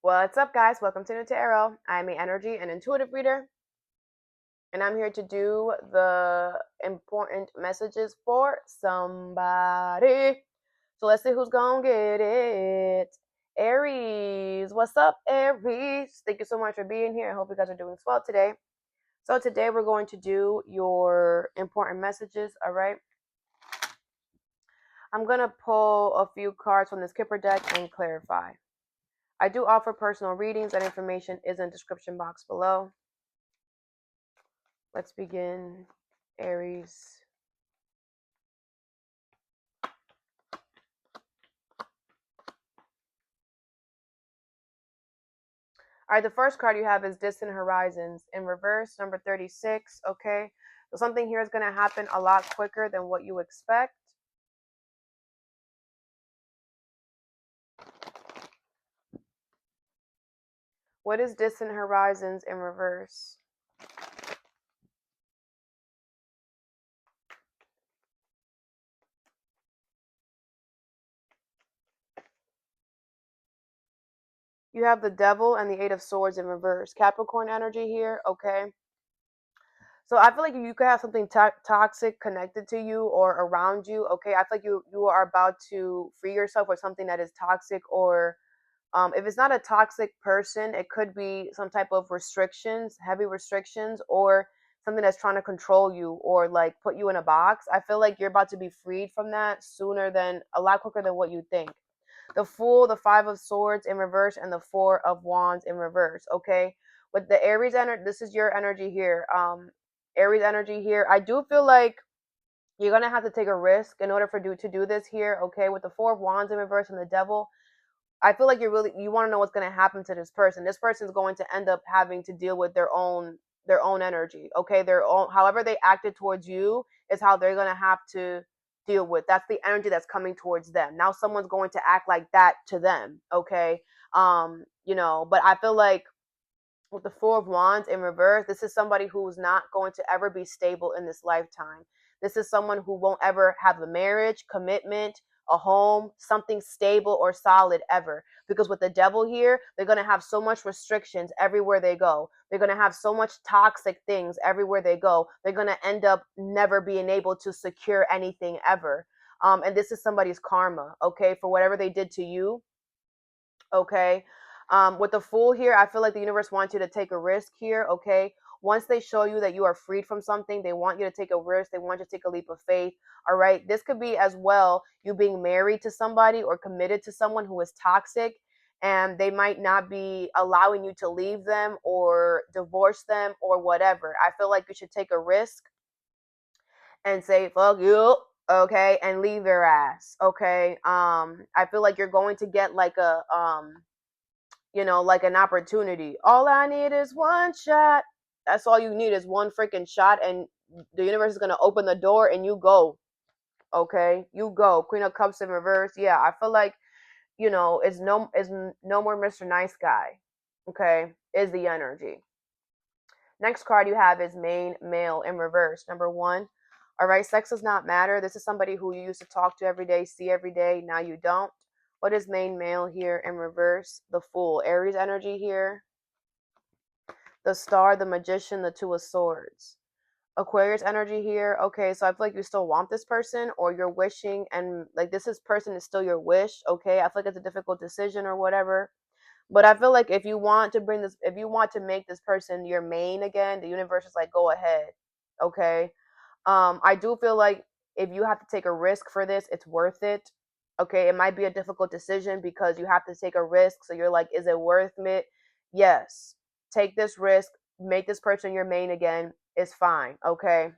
What's up, guys? Welcome to Nutarot. I'm an energy and intuitive reader, and I'm here to do the important messages for somebody. So let's see who's gonna get it. Aries, what's up, Aries? Thank you so much for being here. I hope you guys are doing well today. So today we're going to do your important messages, all right? I'm gonna pull a few cards from the Skipper deck and clarify. I do offer personal readings. That information is in the description box below. Let's begin, Aries. All right, the first card you have is Distant Horizons in reverse, number 36. Okay, so something here is going to happen a lot quicker than what you expect. What is Distant Horizons in reverse? You have the Devil and the Eight of Swords in reverse. Capricorn energy here, okay? So I feel like you could have something toxic connected to you or around you, okay? I feel like you are about to free yourself with something that is toxic, or if it's not a toxic person, it could be some type of restrictions, heavy restrictions, or something that's trying to control you or like put you in a box. I feel like you're about to be freed from that sooner than, a lot quicker than what you think. The Fool, the Five of Swords in reverse, and the Four of Wands in reverse, okay? With the Aries energy, this is your energy here. Aries energy here. I do feel like you're going to have to take a risk in order to do this here, okay? With the Four of Wands in reverse and the Devil, I feel like you want to know what's going to happen to this person. This person is going to end up having to deal with their own energy. Okay, their own, however they acted towards you is how they're going to have to deal with. That's the energy that's coming towards them. Now someone's going to act like that to them, okay? But I feel like with the Four of Wands in reverse, this is somebody who's not going to ever be stable in this lifetime. This is someone who won't ever have a marriage, commitment, a home, something stable or solid ever. Because with the Devil here, they're going to have so much restrictions everywhere they go. They're going to have so much toxic things everywhere they go. They're going to end up never being able to secure anything ever. And this is somebody's karma, okay, for whatever they did to you, okay? With the Fool here, I feel like the universe wants you to take a risk here, okay? Once they show you that you are freed from something, they want you to take a risk. They want you to take a leap of faith, all right? This could be as well you being married to somebody or committed to someone who is toxic, and they might not be allowing you to leave them or divorce them or whatever. I feel like you should take a risk and say, fuck you, okay, and leave their ass, okay? I feel like you're going to get like like an opportunity. All I need is one shot. That's all you need is one freaking shot, and the universe is gonna open the door and you go. Okay, you go. Queen of Cups in reverse. Yeah, I feel like it's no more Mr. Nice Guy. Okay, is the energy. Next card you have is Main Male in reverse. Number one. All right, sex does not matter. This is somebody who you used to talk to every day, see every day. Now you don't. What is Main Male here in reverse? The Fool. Aries energy here. The Star, the Magician, the Two of Swords. Aquarius energy here. Okay, so I feel like you still want this person, or you're wishing, and like person is still your wish. Okay, I feel like it's a difficult decision or whatever. But I feel like if you want to make this person your main again, the universe is like, go ahead. Okay. I do feel like if you have to take a risk for this, it's worth it. Okay, it might be a difficult decision because you have to take a risk. So you're like, is it worth it? Yes. Take this risk, make this person your main again. It's fine. Okay.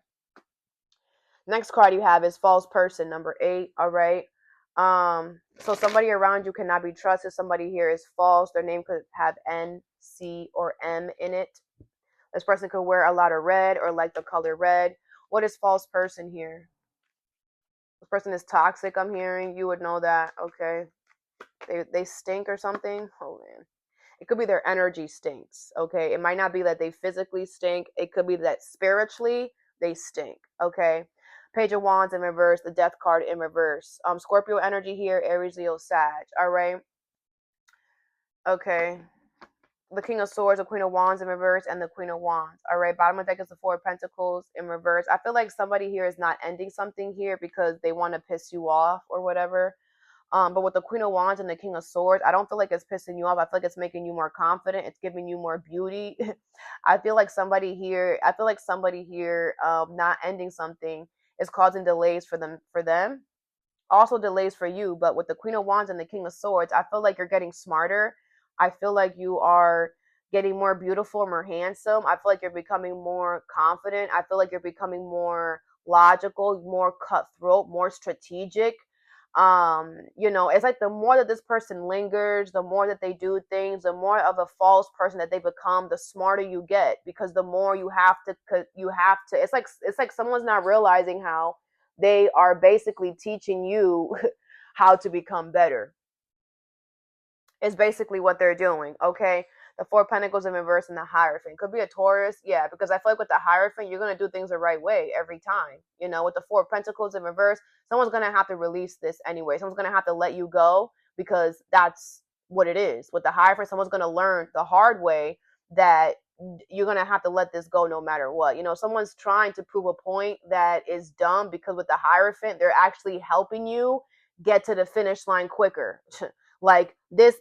Next card you have is False Person, number 8. All right. So somebody around you cannot be trusted. Somebody here is false. Their name could have N, C, or M in it. This person could wear a lot of red or like the color red. What is false person here? This person is toxic, I'm hearing. You would know that, okay? They stink or something. Oh man. It could be their energy stinks, okay? It might not be that they physically stink. It could be that spiritually they stink, okay? Page of Wands in reverse, the Death card in reverse. Scorpio energy here, Aries, Leo, Sag, all right? Okay. the King of Swords, the Queen of Wands in reverse, and the Queen of Wands. All right, bottom of the deck is the Four of Pentacles in reverse. I feel like somebody here is not ending something here because they want to piss you off or whatever. But with the Queen of Wands and the King of Swords, I don't feel like it's pissing you off. I feel like it's making you more confident. It's giving you more beauty. I feel like somebody here, not ending something is causing delays for them. Also delays for you. But with the Queen of Wands and the King of Swords, I feel like you're getting smarter. I feel like you are getting more beautiful, more handsome. I feel like you're becoming more confident. I feel like you're becoming more logical, more cutthroat, more strategic. It's like the more that this person lingers, the more that they do things, the more of a false person that they become, the smarter you get, because the more you have to it's like someone's not realizing how they are basically teaching you how to become better. Is basically what they're doing, okay? The Four of Pentacles in reverse and the Hierophant. Could be a Taurus, yeah, because I feel like with the Hierophant, you're going to do things the right way every time. With the Four of Pentacles in reverse, someone's going to have to release this anyway. Someone's going to have to let you go because that's what it is. With the Hierophant, someone's going to learn the hard way that you're going to have to let this go no matter what. Someone's trying to prove a point that is dumb because with the Hierophant, they're actually helping you get to the finish line quicker. Like this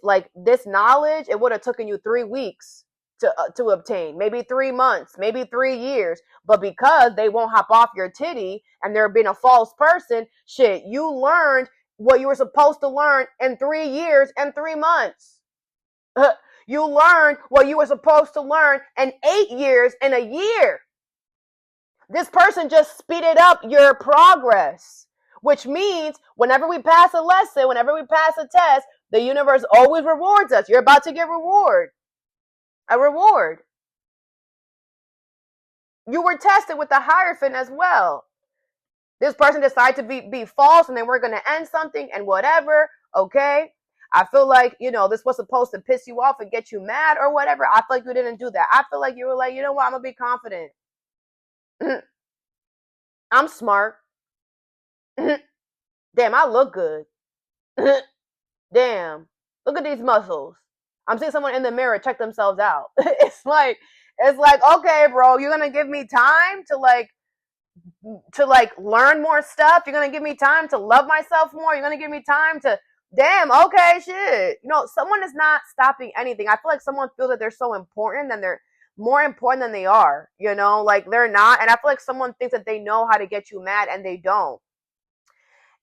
knowledge, it would have taken you 3 weeks to obtain, maybe 3 months, maybe 3 years, but because they won't hop off your titty and they're being a false person, shit, you learned what you were supposed to learn in 3 years and 3 months. You learned what you were supposed to learn in 8 years and a year. This person just speeded up your progress, which means whenever we pass a lesson, whenever we pass a test, the universe always rewards us. You're about to get a reward. You were tested with the Hierophant as well. This person decided to be false and they were going to end something and whatever, okay? I feel like, this was supposed to piss you off and get you mad or whatever. I feel like you didn't do that. I feel like you were like, you know what, I'm going to be confident. I'm smart. Damn, I look good. Damn, look at these muscles. I'm seeing someone in the mirror check themselves out. It's like, okay, bro, you're gonna give me time to learn more stuff. You're gonna give me time to love myself more. You're gonna give me time to, damn, okay, shit. Someone is not stopping anything. I feel like someone feels that they're so important and they're more important than they are. Like they're not. And I feel like someone thinks that they know how to get you mad and they don't.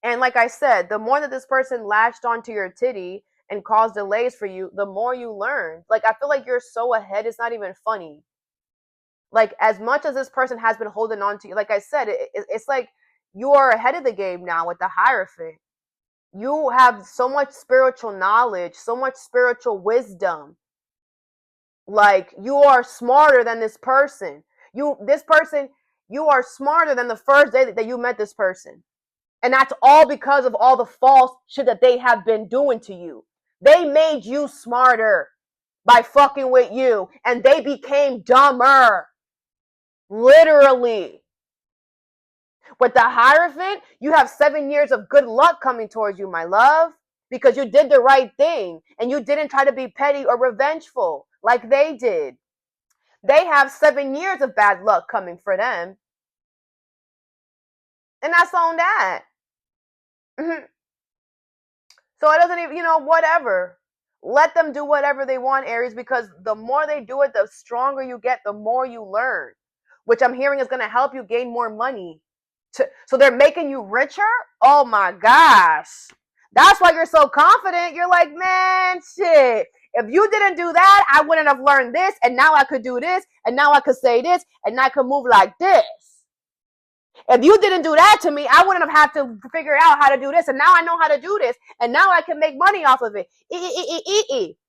And like I said, the more that this person latched onto your titty and caused delays for you, the more you learn. Like, I feel like you're so ahead, it's not even funny. Like, as much as this person has been holding on to you, like I said, it's like you are ahead of the game now with the Hierophant. You have so much spiritual knowledge, so much spiritual wisdom. Like, you are smarter than this person. You are smarter than the first day that you met this person. And that's all because of all the false shit that they have been doing to you. They made you smarter by fucking with you, and they became dumber. Literally. With the Hierophant, you have 7 years of good luck coming towards you, my love, because you did the right thing, and you didn't try to be petty or revengeful like they did. They have 7 years of bad luck coming for them. And that's on that. So it doesn't even, whatever. Let them do whatever they want, Aries, because the more they do it, the stronger you get, the more you learn, which I'm hearing is going to help you gain more money. So they're making you richer? Oh my gosh. That's why you're so confident. You're like, man, shit. If you didn't do that, I wouldn't have learned this, and now I could do this, and now I could say this, and I could move like this. If you didn't do that to me, I wouldn't have had to figure out how to do this. And now I know how to do this. And now I can make money off of it.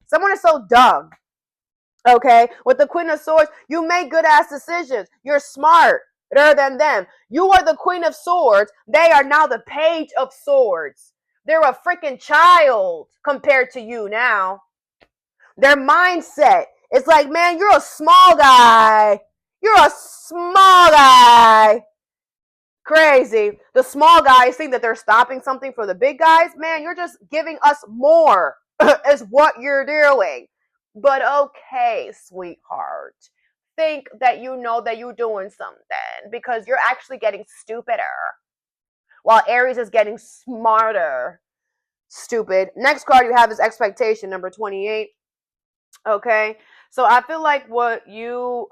Someone is so dumb. Okay? With the Queen of Swords, you make good ass decisions. You're smarter than them. You are the Queen of Swords. They are now the Page of Swords. They're a freaking child compared to you now. Their mindset, it's like, man, you're a small guy. You're a small guy. Crazy. The small guys think that they're stopping something for the big guys. Man, you're just giving us more is what you're doing. But okay, sweetheart. Think that you know that you're doing something because you're actually getting stupider while Aries is getting smarter. Stupid. Next card you have is expectation, number 28. Okay. So I feel like what you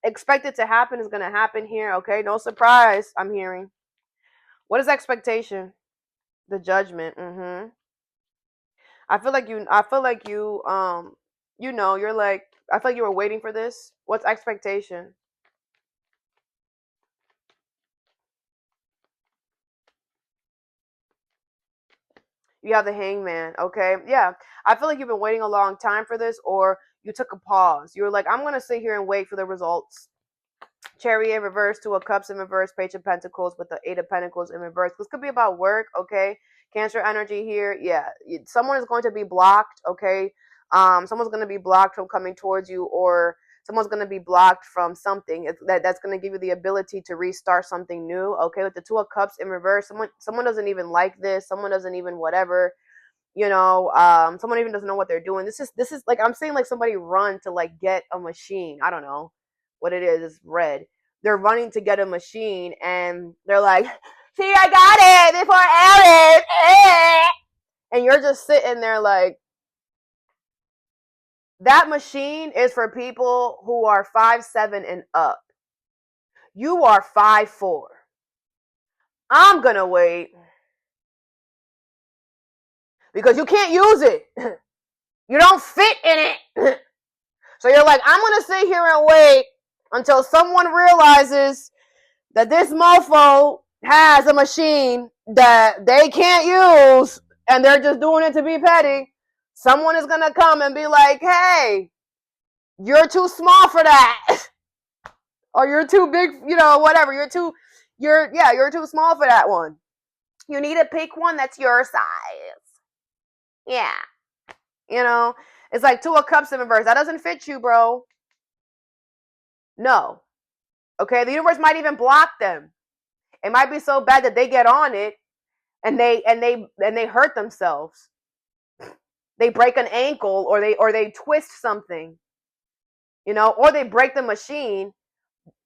expected to happen is going to happen here. Okay. No surprise, I'm hearing. What is expectation? The judgment. I feel like you you know, you're like, I feel like you were waiting for this. What's expectation? You have the hangman. Okay. Yeah. I feel like you've been waiting a long time for this, or you took a pause. You were like, I'm going to sit here and wait for the results. Chariot in reverse, Two of Cups in reverse, Page of Pentacles with the Eight of Pentacles in reverse. This could be about work, okay? Cancer energy here. Yeah. Someone is going to be blocked, okay? Someone's going to be blocked from coming towards you, or someone's going to be blocked from something that's going to give you the ability to restart something new, okay? With the Two of Cups in reverse, someone doesn't even like this. Someone doesn't even whatever. Someone even doesn't know what they're doing. This is like, I'm saying, like, somebody run to like get a machine. I don't know what it is. It's red. They're running to get a machine and they're like, see, I got it before Aries. And you're just sitting there like, that machine is for people who are 5'7" and up. You are 5'4". I'm gonna wait because you can't use it. You don't fit in it. So you're like, I'm going to sit here and wait until someone realizes that this mofo has a machine that they can't use and they're just doing it to be petty. Someone is going to come and be like, hey, you're too small for that. Or you're too big, whatever. You're too small for that one. You need to pick one that's your size. Yeah. It's like Two of Cups in reverse. That doesn't fit you, bro. No. Okay, the universe might even block them. It might be so bad that they get on it and they hurt themselves. They break an ankle or they twist something. Or they break the machine.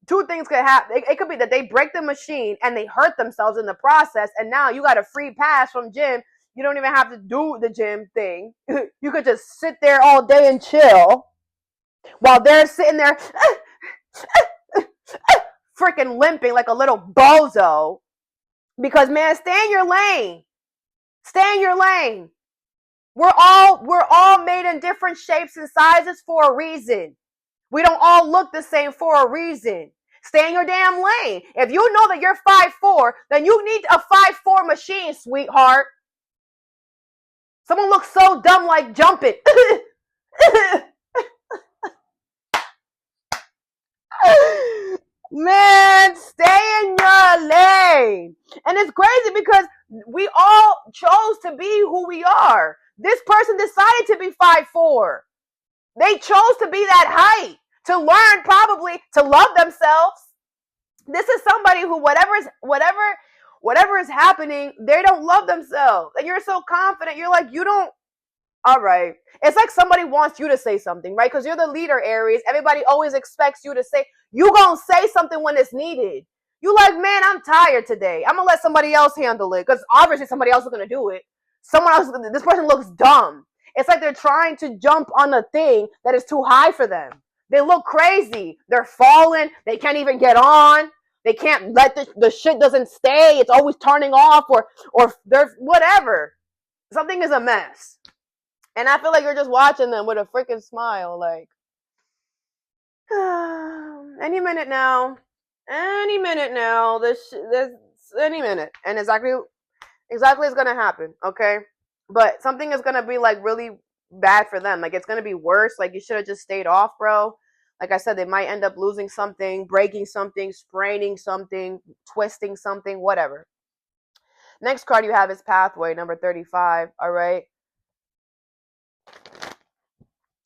Two things could happen. It could be that they break the machine and they hurt themselves in the process, and now you got a free pass from gym. You don't even have to do the gym thing. You could just sit there all day and chill while they're sitting there freaking limping like a little bozo. Because, man, stay in your lane. Stay in your lane. We're all made in different shapes and sizes for a reason. We don't all look the same for a reason. Stay in your damn lane. If you know that you're 5'4", then you need a 5'4" machine, sweetheart. Someone looks so dumb, like, jump it. Man, stay in your lane. And it's crazy because we all chose to be who we are. This person decided to be 5'4". They chose to be that height, to learn probably to love themselves. This is somebody who whatever is happening, they don't love themselves. And you're so confident. You're like, you don't. All right. It's like somebody wants you to say something, right? Because you're the leader, Aries. Everybody always expects you to say, you gonna say something when it's needed. You like, man, I'm tired today. I'm gonna let somebody else handle it because obviously somebody else is gonna do it. Someone else, this person looks dumb. It's like they're trying to jump on a thing that is too high for them. They look crazy. They're falling. They can't even get on. They can't let the shit doesn't stay. It's always turning off or they're whatever. Something is a mess. And I feel like you're just watching them with a freaking smile, like, any minute now, any minute, and exactly it's gonna happen, okay? But something is gonna be like really bad for them. Like, it's gonna be worse. Like, you should have just stayed off, bro. Like I said, they might end up losing something, breaking something, spraining something, twisting something, whatever. Next card you have is Pathway, number 35. All right.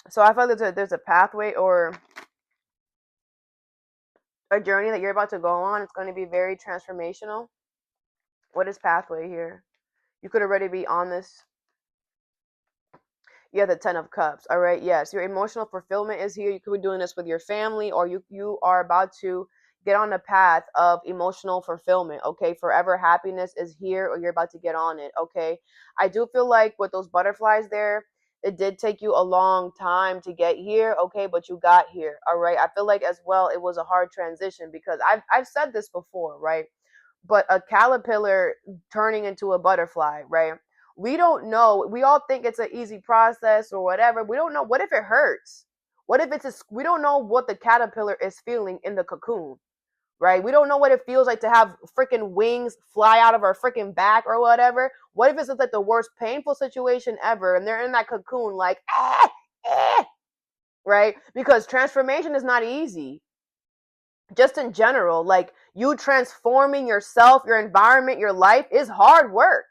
So I feel like there's a pathway or a journey that you're about to go on. It's going to be very transformational. What is pathway here? You could already be on this. Yeah, the 10 of cups. All right. Yes, your emotional fulfillment is here. You could be doing this with your family, or you are about to get on the path of emotional fulfillment. Okay, forever happiness is here, or you're about to get on it. Okay, I do feel like with those butterflies there, it did take you a long time to get here. Okay, but you got here. All right. I feel like as well it was a hard transition because I've said this before, right? But a caterpillar turning into a butterfly, right? We don't know. We all think it's an easy process or whatever. We don't know. What if it hurts? What if we don't know what the caterpillar is feeling in the cocoon, right? We don't know what it feels like to have freaking wings fly out of our freaking back or whatever. What if it's like the worst painful situation ever and they're in that cocoon like, right? Because transformation is not easy. Just in general, like you transforming yourself, your environment, your life is hard work,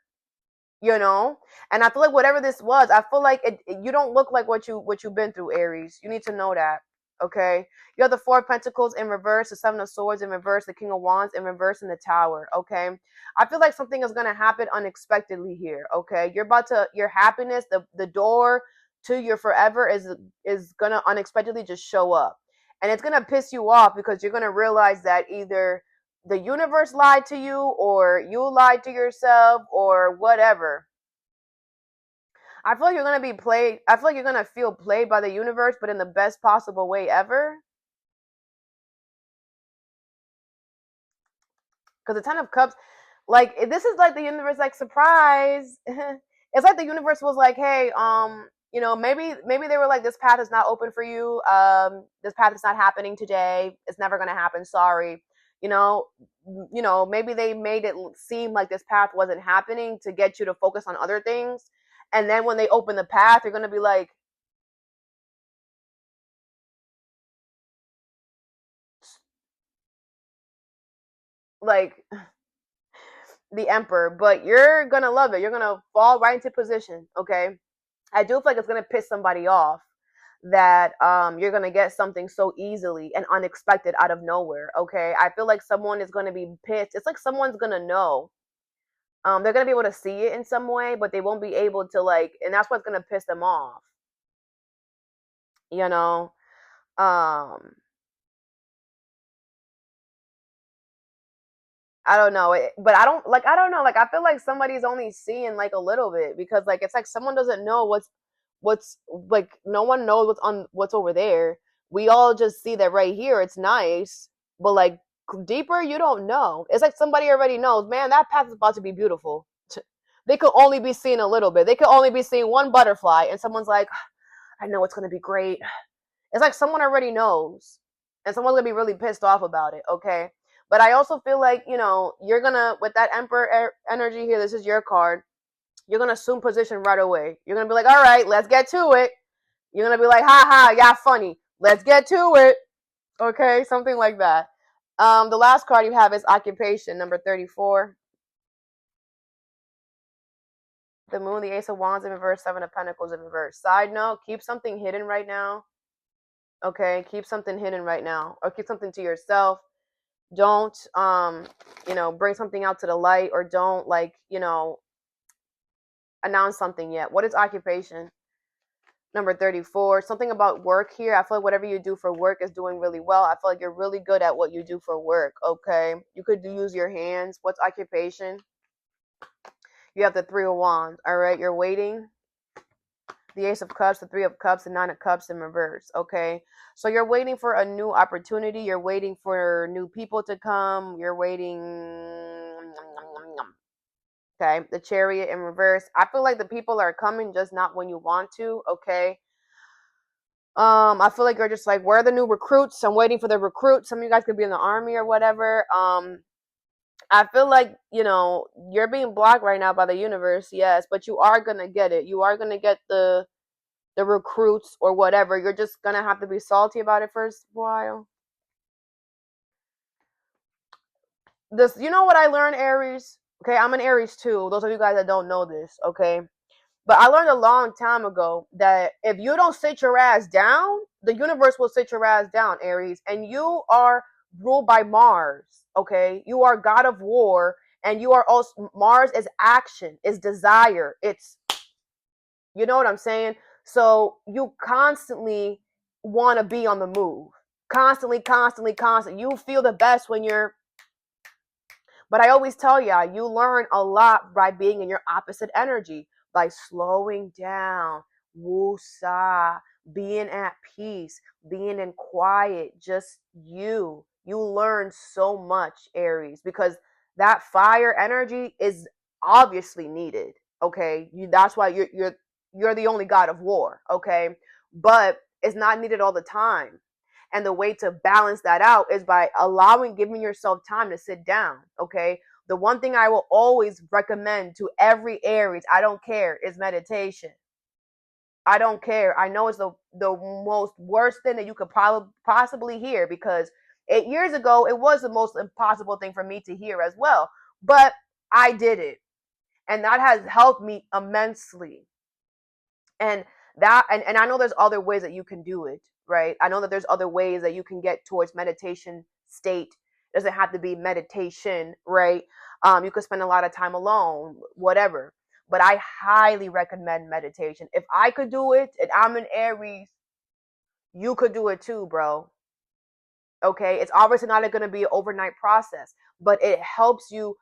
you know. And I feel like whatever this was, I feel like you don't look like what you've been through, Aries. You need to know that. Okay, you have the Four of Pentacles in reverse, the Seven of Swords in reverse, the King of Wands in reverse, and the Tower. Okay, I feel like something is going to happen unexpectedly here. Okay, you're about to, your happiness, the door to your forever is going to unexpectedly just show up, and it's going to piss you off because you're going to realize that either the universe lied to you or you lied to yourself or whatever. I feel like you're gonna be played. I feel like you're gonna feel played by the universe, but in the best possible way ever. Because the Ten of Cups, like this is like the universe, like surprise. It's like the universe was like, hey, you know, maybe they were like, this path is not open for you. This path is not happening today. It's never gonna happen. Sorry. You know, maybe they made it seem like this path wasn't happening to get you to focus on other things. And then when they open the path, you're gonna be like the Emperor, but you're gonna love it. You're gonna fall right into position. Okay, I do feel like it's gonna piss somebody off that you're gonna get something so easily and unexpected out of nowhere. Okay, I feel like someone is gonna be pissed. It's like someone's gonna know. They're gonna be able to see it in some way, but they won't be able to like, and that's what's gonna piss them off. You know, um, I don't know, but I don't like. I don't know. Like I feel like somebody's only seeing like a little bit because like it's like someone doesn't know what's like. No one knows what's over there. We all just see that right here. It's nice, but like deeper, you don't know. It's like somebody already knows. Man, that path is about to be beautiful. They could only be seeing a little bit. They could only be seeing one butterfly, and someone's like, I know it's gonna be great. It's like someone already knows, and someone's gonna be really pissed off about it. Okay, but I also feel like you're gonna with that Emperor energy here. This is your card. You're gonna assume position right away. You're gonna be like, all right, let's get to it. You're gonna be like, ha ha, yeah, funny. Let's get to it. Okay, something like that. The last card you have is occupation, number 34. The Moon, the Ace of Wands in reverse, Seven of Pentacles in reverse. Side note: keep something hidden right now. Okay, keep something hidden right now, or keep something to yourself. Don't bring something out to the light, or don't announce something yet. What is occupation? Number 34. Something about work here. I feel like whatever you do for work is doing really well. I feel like you're really good at what you do for work. Okay, you could use your hands. What's occupation? You have the Three of Wands. All right, you're waiting. The Ace of Cups, the Three of Cups, the Nine of Cups in reverse. Okay, so you're waiting for a new opportunity. You're waiting for new people to come. You're waiting. Okay, the Chariot in reverse. I feel like the people are coming, just not when you want to. Okay. I feel like you're just like, where are the new recruits? I'm waiting for the recruits. Some of you guys could be in the army or whatever. I feel like, you're being blocked right now by the universe, yes, but you are gonna get it. You are gonna get the recruits or whatever. You're just gonna have to be salty about it for a while. This, you know what I learned, Aries? Okay, I'm an Aries too. Those of you guys that don't know this, okay? But I learned a long time ago that if you don't sit your ass down, the universe will sit your ass down, Aries. And you are ruled by Mars, okay? You are God of war, and you are also, Mars is action, is desire. It's, you know what I'm saying? So you constantly want to be on the move. Constantly, constantly, constantly. You feel the best when you're, but I always tell y'all, you learn a lot by being in your opposite energy, by slowing down, woosah, being at peace, being in quiet, just you. You learn so much, Aries, because that fire energy is obviously needed. Okay, that's why you're the only god of war. Okay, but it's not needed all the time. And the way to balance that out is by giving yourself time to sit down. Okay. The one thing I will always recommend to every Aries, I don't care, is meditation. I don't care. I know it's the most worst thing that you could probably possibly hear, because 8 years ago, it was the most impossible thing for me to hear as well. But I did it. And that has helped me immensely. And and I know there's other ways that you can do it, right? I know that there's other ways that you can get towards meditation state. It doesn't have to be meditation, right? You could spend a lot of time alone, whatever. But I highly recommend meditation. If I could do it and I'm an Aries, you could do it too, bro. Okay, it's obviously not going to be an overnight process, but it helps you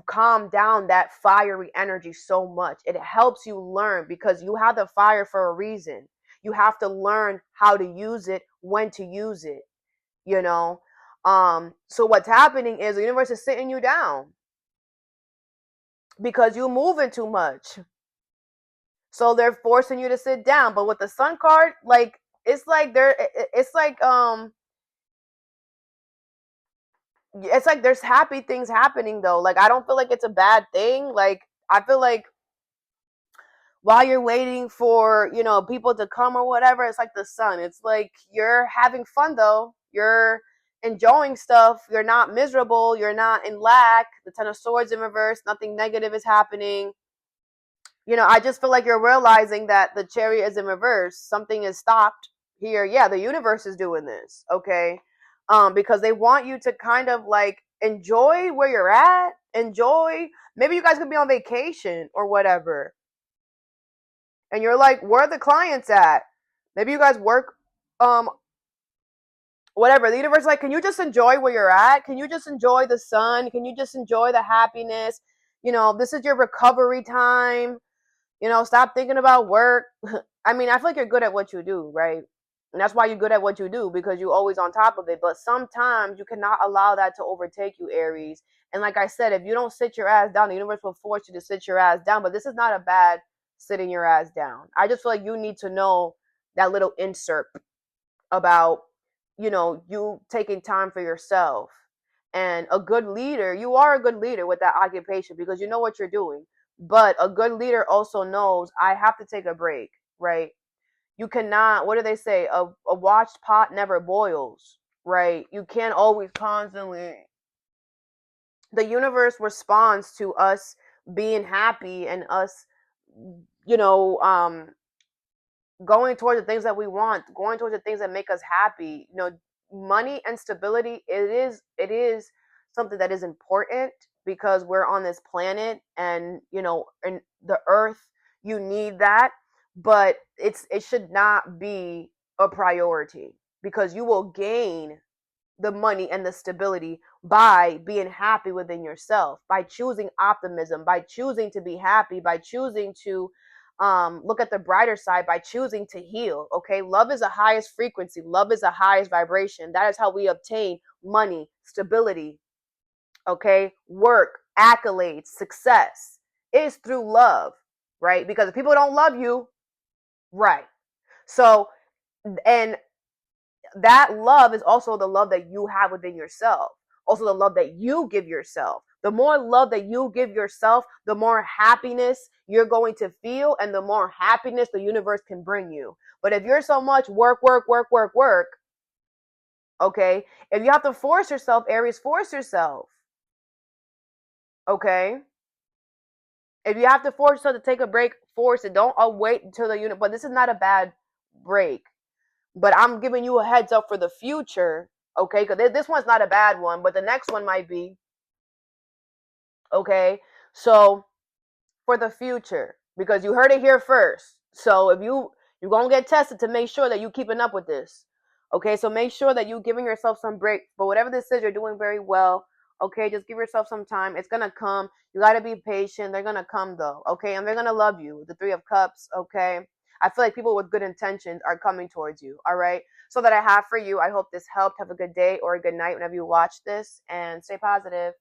calm down that fiery energy so much. It helps you learn, because you have the fire for a reason. You have to learn how to use it, when to use it, you know. So what's happening is the universe is sitting you down because you're moving too much. So they're forcing you to sit down. But with the sun card, like, it's like there's happy things happening though. Like, I don't feel like it's a bad thing. Like, I feel like while you're waiting for, people to come or whatever, it's like the sun. It's like you're having fun though. You're enjoying stuff. You're not miserable. You're not in lack. The Ten of Swords in reverse. Nothing negative is happening. I just feel like you're realizing that the Chariot is in reverse. Something is stopped here. Yeah, the universe is doing this. Okay. Because they want you to kind of like enjoy where you're at. Enjoy. Maybe you guys could be on vacation or whatever. And you're like, where are the clients at? Maybe you guys work, whatever. The universe is like, can you just enjoy where you're at? Can you just enjoy the sun? Can you just enjoy the happiness? This is your recovery time. Stop thinking about work. I mean, I feel like you're good at what you do, right? And that's why you're good at what you do, because you're always on top of it. But sometimes you cannot allow that to overtake you, Aries. And like I said, if you don't sit your ass down, the universe will force you to sit your ass down. But this is not a bad sitting your ass down. I just feel like you need to know that little insert about, you taking time for yourself. And a good leader, you are a good leader with that occupation, because you know what you're doing. But a good leader also knows, I have to take a break, right? You cannot, what do they say? A watched pot never boils, right? You can't always constantly. The universe responds to us being happy and us, you know, um, going towards the things that we want, going towards the things that make us happy. Money and stability, it is something that is important, because we're on this planet, and in the earth, you need that. But it should not be a priority, because you will gain the money and the stability by being happy within yourself, by choosing optimism, by choosing to be happy, by choosing to look at the brighter side, by choosing to heal. Okay, love is the highest frequency, love is the highest vibration. That is how we obtain money, stability, okay, work, accolades, success. It is through love, right? Because if people don't love you, right, so, and that love is also the love that you have within yourself, also the love that you give yourself. The more love that you give yourself, the more happiness you're going to feel, and the more happiness the universe can bring you. But if you're so much work, work, work, work, work, okay, if you have to force yourself, Aries, force yourself, okay? If you have to force yourself to take a break, force it. Don't wait until but this is not a bad break. But I'm giving you a heads up for the future, okay? Because this one's not a bad one, but the next one might be, okay? So, for the future, because you heard it here first, So if you're gonna get tested to make sure that you keeping up with this. Okay, so make sure that you giving yourself some break. But whatever this is, you're doing very well. Okay, just give yourself some time. It's gonna come. You gotta be patient. They're gonna come though. Okay, and they're gonna love you. The Three of Cups. Okay, I feel like people with good intentions are coming towards you. All right. So that I have for you. I hope this helped. Have a good day or a good night whenever you watch this, and stay positive.